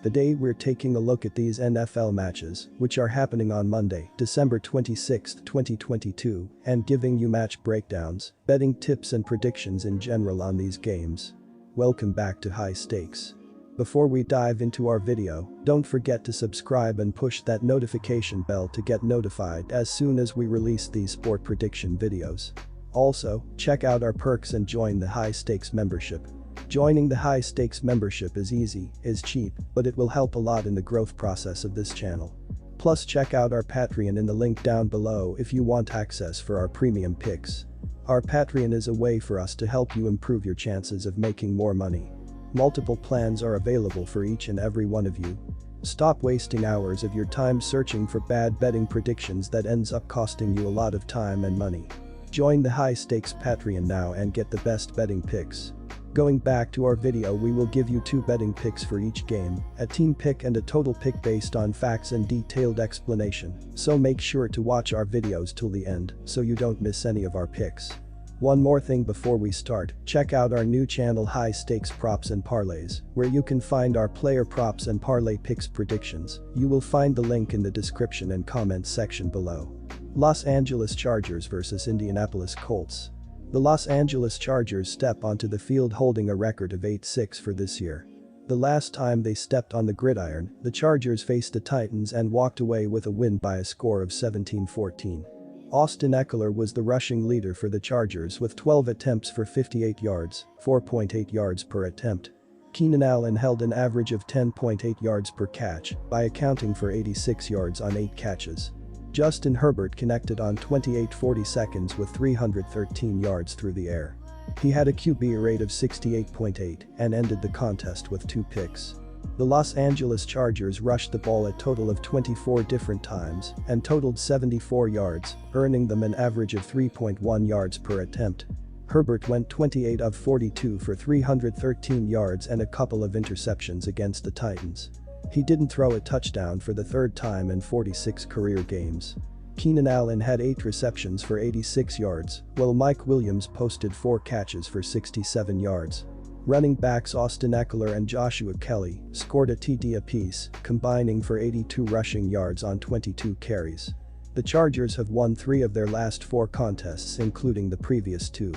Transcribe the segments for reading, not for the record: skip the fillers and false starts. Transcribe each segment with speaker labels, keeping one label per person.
Speaker 1: Today we're taking a look at these NFL matches, which are happening on Monday, December 26, 2022, and giving you match breakdowns, betting tips and predictions in general on these games. Welcome back to High Stakes. Before we dive into our video, don't forget to subscribe and push that notification bell to get notified as soon as we release these sport prediction videos. Also, check out our perks and join the High Stakes membership. Joining the High Stakes membership is easy, is cheap, but it will help a lot in the growth process of this channel. Plus check out our Patreon in the link down below if you want access for our premium picks. Our Patreon is a way for us to help you improve your chances of making more money. Multiple plans are available for each and every one of you. Stop wasting hours of your time searching for bad betting predictions that ends up costing you a lot of time and money. Join the High Stakes Patreon now and get the best betting picks. Going back to our video, we will give you 2 betting picks for each game, a team pick and a total pick based on facts and detailed explanation, so make sure to watch our videos till the end so you don't miss any of our picks. One more thing before we start, check out our new channel High Stakes Props and Parlays, where you can find our player props and parlay picks predictions. You will find the link in the description and comments section below. Los Angeles Chargers vs Indianapolis Colts. The Los Angeles Chargers step onto the field holding a record of 8-6 for this year. The last time they stepped on the gridiron, the Chargers faced the Titans and walked away with a win by a score of 17-14. Austin Ekeler was the rushing leader for the Chargers with 12 attempts for 58 yards, 4.8 yards per attempt. Keenan Allen held an average of 10.8 yards per catch by accounting for 86 yards on 8 catches. Justin Herbert connected on 40 seconds with 313 yards through the air. He had a QB rate of 68.8 and ended the contest with 2 picks. The Los Angeles Chargers rushed the ball a total of 24 different times and totaled 74 yards, earning them an average of 3.1 yards per attempt. Herbert went 28 of 42 for 313 yards and a couple of interceptions against the Titans. He didn't throw a touchdown for the 3rd time in 46 career games. Keenan Allen had 8 receptions for 86 yards, while Mike Williams posted 4 catches for 67 yards. Running backs Austin Ekeler and Joshua Kelly scored a TD apiece, combining for 82 rushing yards on 22 carries. The Chargers have won 3 of their last 4 contests, including the previous 2.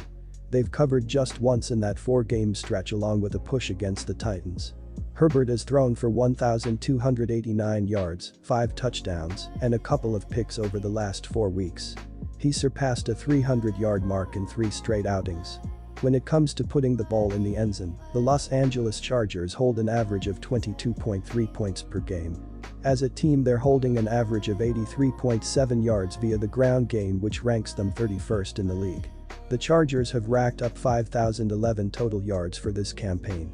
Speaker 1: They've covered just once in that 4-game stretch along with a push against the Titans. Herbert has thrown for 1,289 yards, 5 touchdowns, and a couple of picks over the last 4 weeks. He surpassed a 300-yard mark in 3 straight outings. When it comes to putting the ball in the end zone, the Los Angeles Chargers hold an average of 22.3 points per game. As a team, they're holding an average of 83.7 yards via the ground game, which ranks them 31st in the league. The Chargers have racked up 5,011 total yards for this campaign.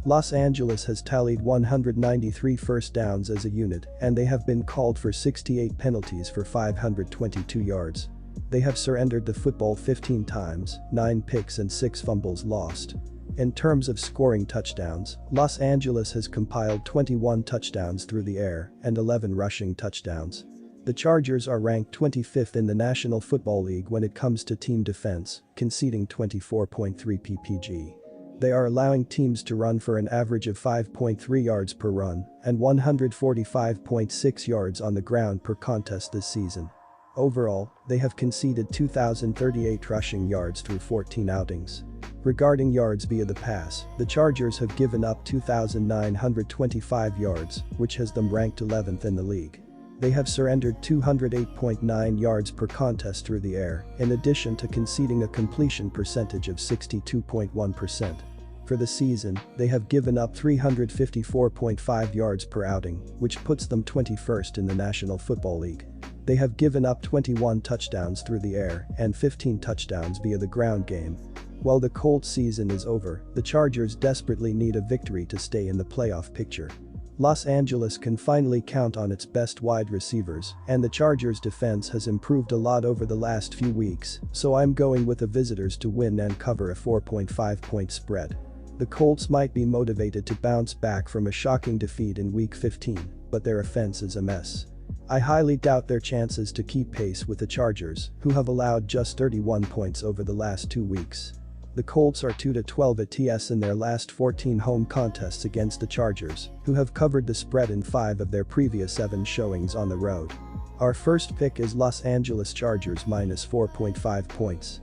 Speaker 1: Los Angeles has tallied 193 first downs as a unit, and they have been called for 68 penalties for 522 yards. They have surrendered the football 15 times, 9 picks and 6 fumbles lost. In terms of scoring touchdowns, Los Angeles has compiled 21 touchdowns through the air and 11 rushing touchdowns. The Chargers are ranked 25th in the National Football League when it comes to team defense, conceding 24.3 ppg. They are allowing teams to run for an average of 5.3 yards per run and 145.6 yards on the ground per contest this season. Overall, they have conceded 2,038 rushing yards through 14 outings. Regarding yards via the pass, the Chargers have given up 2,925 yards, which has them ranked 11th in the league. They have surrendered 208.9 yards per contest through the air, in addition to conceding a completion percentage of 62.1%. For the season, they have given up 354.5 yards per outing, which puts them 21st in the National Football League. They have given up 21 touchdowns through the air and 15 touchdowns via the ground game. While the Colt season is over, the Chargers desperately need a victory to stay in the playoff picture. Los Angeles can finally count on its best wide receivers, and the Chargers' defense has improved a lot over the last few weeks, so I'm going with the visitors to win and cover a 4.5-point spread. The Colts might be motivated to bounce back from a shocking defeat in Week 15, but their offense is a mess. I highly doubt their chances to keep pace with the Chargers, who have allowed just 31 points over the last 2 weeks. The Colts are 2-12 ATS in their last 14 home contests against the Chargers, who have covered the spread in 5 of their previous 7 showings on the road. Our first pick is Los Angeles Chargers -4.5 points.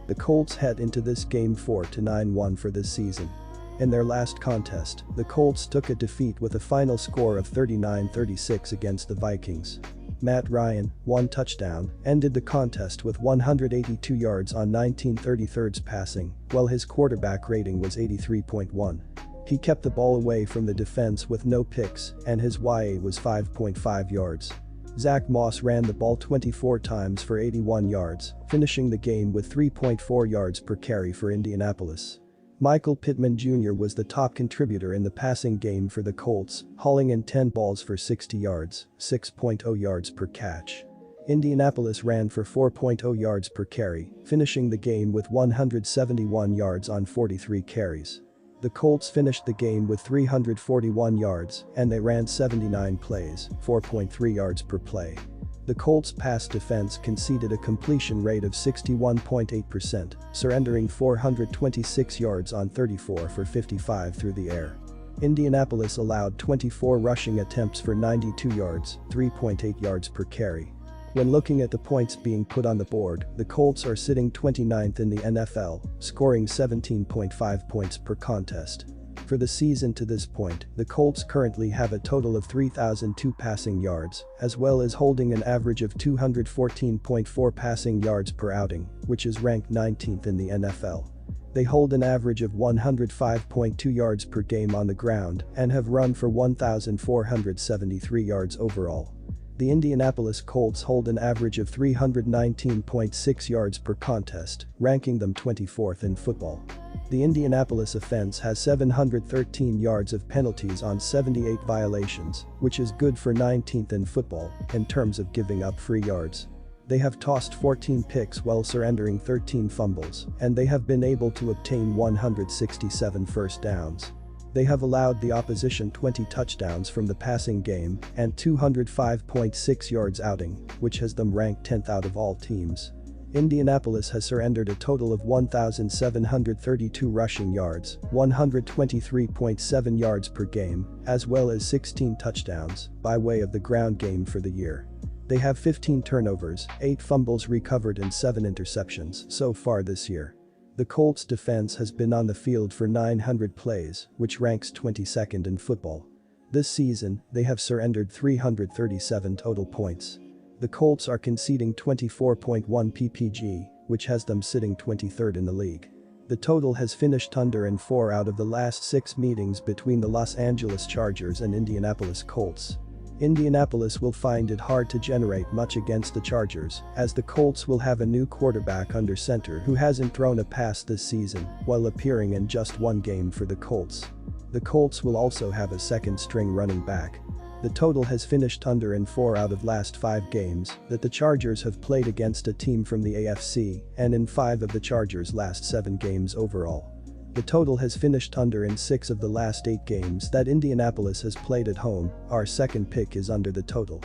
Speaker 1: The Colts head into this game 4-9-1 for this season. In their last contest, the Colts took a defeat with a final score of 39-36 against the Vikings. Matt Ryan, 1 touchdown, ended the contest with 182 yards on 19 33rds passing, while his quarterback rating was 83.1. He kept the ball away from the defense with no picks, and his YA was 5.5 yards. Zach Moss ran the ball 24 times for 81 yards, finishing the game with 3.4 yards per carry for Indianapolis. Michael Pittman Jr. was the top contributor in the passing game for the Colts, hauling in 10 balls for 60 yards, 6.0 yards per catch. Indianapolis ran for 4.0 yards per carry, finishing the game with 171 yards on 43 carries. The Colts finished the game with 341 yards, and they ran 79 plays, 4.3 yards per play. The Colts' pass defense conceded a completion rate of 61.8%, surrendering 426 yards on 34 for 55 through the air. Indianapolis allowed 24 rushing attempts for 92 yards, 3.8 yards per carry. When looking at the points being put on the board, the Colts are sitting 29th in the NFL, scoring 17.5 points per contest. For the season to this point, the Colts currently have a total of 3,002 passing yards, as well as holding an average of 214.4 passing yards per outing, which is ranked 19th in the NFL. They hold an average of 105.2 yards per game on the ground and have run for 1,473 yards overall. The Indianapolis Colts hold an average of 319.6 yards per contest, ranking them 24th in football. The Indianapolis offense has 713 yards of penalties on 78 violations, which is good for 19th in football in terms of giving up free yards. They have tossed 14 picks while surrendering 13 fumbles, and they have been able to obtain 167 first downs. They have allowed the opposition 20 touchdowns from the passing game and 205.6 yards outing, which has them ranked 10th out of all teams. Indianapolis has surrendered a total of 1,732 rushing yards, 123.7 yards per game, as well as 16 touchdowns, by way of the ground game for the year. They have 15 turnovers, 8 fumbles recovered and 7 interceptions so far this year. The Colts defense has been on the field for 900 plays, which ranks 22nd in football. This season, they have surrendered 337 total points. The Colts are conceding 24.1 ppg, which has them sitting 23rd in the league. The total has finished under in 4 out of the last 6 meetings between the Los Angeles Chargers and Indianapolis Colts. Indianapolis will find it hard to generate much against the Chargers, as the Colts will have a new quarterback under center who hasn't thrown a pass this season, while appearing in just 1 game for the Colts. The Colts will also have a second-string running back. The total has finished under in 4 out of last 5 games that the Chargers have played against a team from the AFC, and in 5 of the Chargers' last 7 games overall. The total has finished under in 6 of the last 8 games that Indianapolis has played at home. Our second pick is under the total.